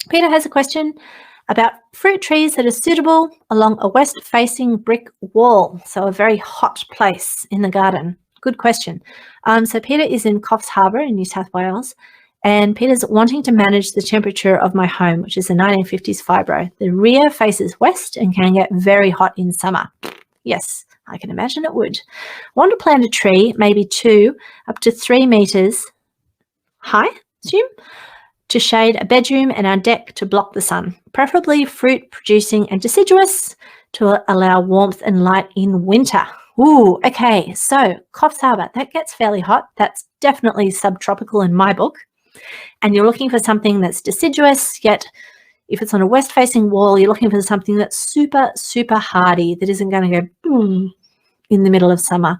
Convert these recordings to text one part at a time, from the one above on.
Peter has a question about fruit trees that are suitable along a west-facing brick wall, so a very hot place in the garden. Good question. So Peter is in Coffs Harbour in New South Wales, and Peter's wanting to manage the temperature of my home, which is a 1950s fibro. The rear faces west and can get very hot in summer. Yes, I can imagine it would. Want to plant a tree, maybe 2 up to 3 metres high, assume, to shade a bedroom and our deck to block the sun, preferably fruit producing and deciduous to allow warmth and light in winter. Ooh, okay, so Coffs Harbour, that gets fairly hot. That's definitely subtropical in my book. And you're looking for something that's deciduous, yet if it's on a west-facing wall, you're looking for something that's super, super hardy, that isn't going to go boom in the middle of summer.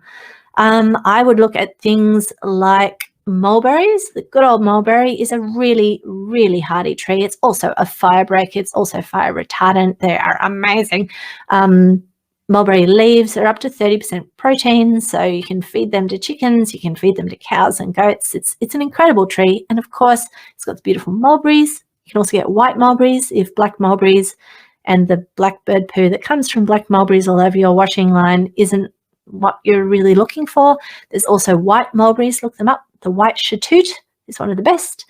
I would look at things like mulberries. The good old mulberry is a really, really hardy tree. It's also a fire break. It's also fire retardant. They are amazing. Mulberry leaves are up to 30% protein, so you can feed them to chickens, you can feed them to cows and goats. It's an incredible tree. And of course, it's got the beautiful mulberries. You can also get white mulberries if black mulberries and the blackbird poo that comes from black mulberries all over your washing line isn't what you're really looking for. There's also white mulberries. Look them up. The white chatoot is one of the best.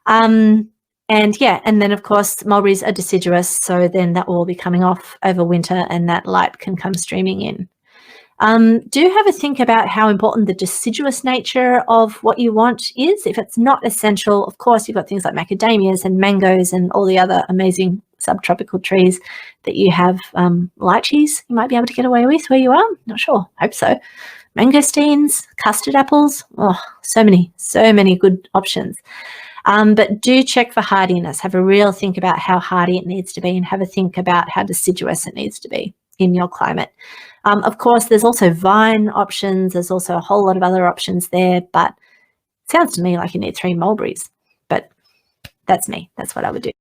And then of course mulberries are deciduous, so then that will be coming off over winter and that light can come streaming in. Do have a think about how important the deciduous nature of what you want is. If it's not essential, of course, you've got things like macadamias and mangoes and all the other amazing subtropical trees that you have. Lychees you might be able to get away with where you are. Not sure. Hope so. Mangosteens, custard apples. Oh, so many good options. But do check for hardiness. Have a real think about how hardy it needs to be and have a think about how deciduous it needs to be in your climate. Of course, there's also vine options. There's also a whole lot of other options there, but it sounds to me like you need 3 mulberries. But that's me. That's what I would do.